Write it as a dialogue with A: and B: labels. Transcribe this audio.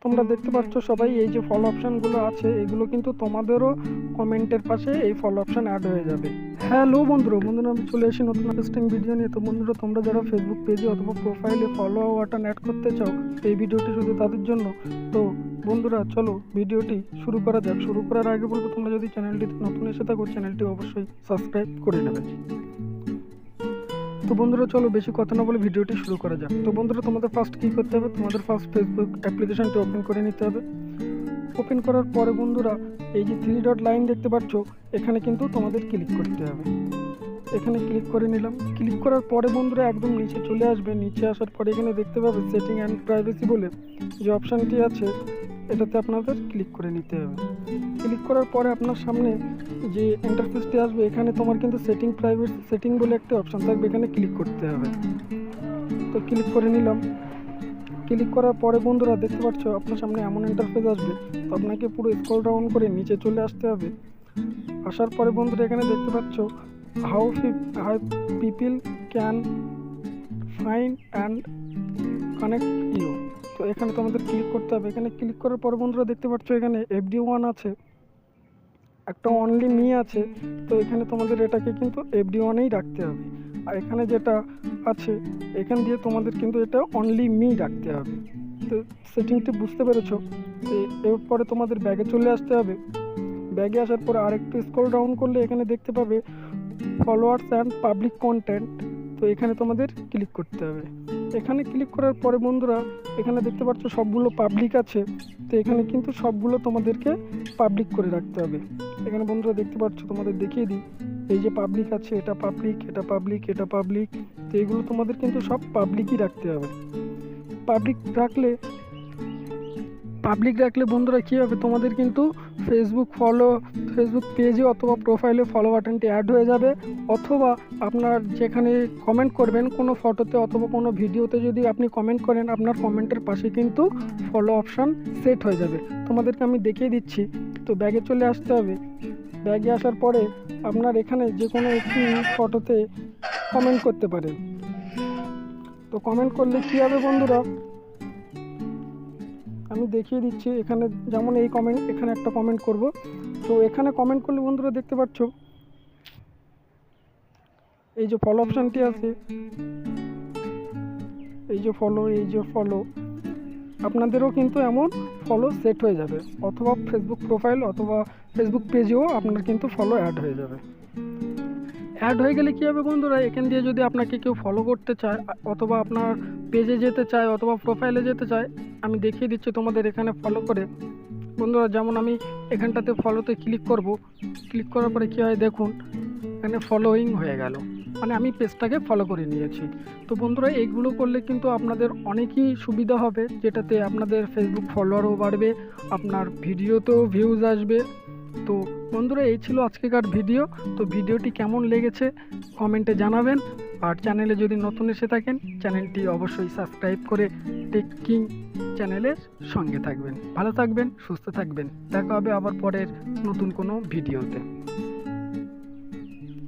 A: তোমরা দেখতে পাচ্ছ সবাই এই যে ফলো অপশানগুলো আছে এগুলো কিন্তু তোমাদেরও কমেন্টের পাশে এই ফলো অপশান অ্যাড হয়ে যাবে। হ্যালো বন্ধুরা আমি চলে এসেছি নতুন ইন্টারেস্টিং ভিডিও নিয়ে। তো বন্ধুরা, তোমরা যারা ফেসবুক পেজে অথবা প্রোফাইলে ফলো বাটন অ্যাড করতে চাও, এই ভিডিওটি শুধু তাদের জন্য। তো বন্ধুরা, চলো ভিডিওটি শুরু করা যাক। শুরু করার আগে বলবো, তোমরা যদি চ্যানেলটিতে নতুন এসে থাকো চ্যানেলটি অবশ্যই সাবস্ক্রাইব করে নেবে। তো বন্ধুরা, চলো বেশি কথা না বলে ভিডিওটি শুরু করা যাক। তো বন্ধুরা, তোমাদের ফার্স্ট কী করতে হবে, তোমাদের ফার্স্ট ফেসবুক অ্যাপ্লিকেশনটি ওপেন করে নিতে হবে। ওপেন করার পরে বন্ধুরা, এই যে 3 ডট লাইন দেখতে পাচ্ছ, এখানে কিন্তু তোমাদের ক্লিক করতে হবে। এখানে ক্লিক করে নিলাম। ক্লিক করার পরে বন্ধুরা একদম নিচে চলে আসবে। নিচে আসার পরে এখানে দেখতে পাবে সেটিং অ্যান্ড প্রাইভেসি বলে যে অপশানটি আছে, এটাতে আপনাদের ক্লিক করে নিতে হবে। ক্লিক করার পরে আপনার সামনে যে ইন্টারফেসটি আসবে, এখানে তোমার কিন্তু সেটিং বলে একটা অপশান থাকবে, এখানে ক্লিক করতে হবে। তো ক্লিক করে নিলাম। ক্লিক করার পরে বন্ধুরা দেখতে পাচ্ছ আপনার সামনে এমন ইন্টারফেস আসবে। তো আপনাকে পুরো স্ক্রল ডাউন করে নিচে চলে আসতে হবে। আসার পরে বন্ধুরা এখানে দেখতে পাচ্ছ how people can find and connect you. তো এখানে তোমাদের ক্লিক করতে হবে। এখানে ক্লিক করার পরে বন্ধুরা দেখতে পাচ্ছ এখানে FD1 আছে, একটা অনলি মি আছে। তো এখানে তোমাদের এটাকে কিন্তু FD1এই রাখতে হবে। আর এখানে যেটা আছে এখান দিয়ে তোমাদের কিন্তু এটা অনলি মি রাখতে হবে। তো সেটিংটি বুঝতে পেরেছো। তো এরপরে তোমাদের ব্যাগে চলে আসতে হবে। ব্যাগে আসার পরে আরেকটু স্ক্রল ডাউন করলে এখানে দেখতে পাবে ফলোয়ার্স অ্যান্ড পাবলিক কন্টেন্ট। তো এখানে তোমাদের ক্লিক করতে হবে। এখানে ক্লিক করার পরে বন্ধুরা এখানে দেখতে পাচ্ছ সবগুলো পাবলিক আছে। তো এখানে কিন্তু সবগুলো তোমাদেরকে পাবলিক করে রাখতে হবে। এখানে বন্ধুরা দেখতে পাচ্ছ, তোমাদের দেখিয়ে দিই, এই যে পাবলিক আছে, এটা পাবলিক, এটা পাবলিক, এটা পাবলিক। তো এগুলো তোমাদের কিন্তু সব পাবলিকই রাখতে হবে। পাবলিক রাখলে বন্ধুরা কী হবে, তোমাদের কিন্তু ফেসবুক পেজে অথবা প্রোফাইলে ফলো বাটনটি অ্যাড হয়ে যাবে। অথবা আপনার যেখানে কমেন্ট করবেন কোনো ফটোতে অথবা কোনো ভিডিওতে, যদি আপনি কমেন্ট করেন, আপনার কমেন্টের পাশে কিন্তু ফলো অপশান সেট হয়ে যাবে। তোমাদেরকে আমি দেখিয়ে দিচ্ছি। তো ব্যাগে চলে আসতে হবে। ব্যাগে আসার পরে আপনার এখানে যে কোনো একটি ফটোতে কমেন্ট করতে পারেন। তো কমেন্ট করলে কী হবে বন্ধুরা, আমি দেখিয়ে দিচ্ছি। এখানে যেমন এখানে একটা কমেন্ট করব। তো এখানে কমেন্ট করলে বন্ধুরা দেখতে পাচ্ছ এই যে ফলো অপশানটি আছে, এই যে ফলো আপনাদেরও কিন্তু এমন ফলো সেট হয়ে যাবে। অথবা ফেসবুক প্রোফাইল অথবা ফেসবুক পেজেও আপনার কিন্তু ফলো অ্যাড হয়ে যাবে। অ্যাড হয়ে গেলে কী হবে বন্ধুরা, এখান দিয়ে যদি আপনাকে কেউ ফলো করতে চায় অথবা আপনার পেজে যেতে চায় অথবা প্রোফাইলে যেতে চায়, আমি দেখিয়ে দিচ্ছি তোমাদের এখানে ফলো করে। বন্ধুরা, যেমন আমি এখানটাতে ফলোতে ক্লিক করব। ক্লিক করার পরে কী হয় দেখুন, এখানে ফলোইং হয়ে গেল, মানে আমি পেজটাকে ফলো করে নিয়েছি। তো বন্ধুরা, এইগুলো করলে কিন্তু আপনাদের অনেকই সুবিধা হবে, যেটাতে আপনাদের ফেসবুক ফলোয়ারও বাড়বে, আপনার ভিডিওতেও ভিউজ আসবে। তো বন্ধুরা, এই ছিল আজকেকার ভিডিও। তো ভিডিওটি কেমন লেগেছে কমেন্টে জানাবেন। আর চ্যানেলে যদি নতুন এসে থাকেন চ্যানেলটি অবশ্যই সাবস্ক্রাইব করে টেক কিং চ্যানেলের সঙ্গে থাকবেন। ভালো থাকবেন, সুস্থ থাকবেন। দেখা হবে আবার পরের নতুন কোনো ভিডিওতে।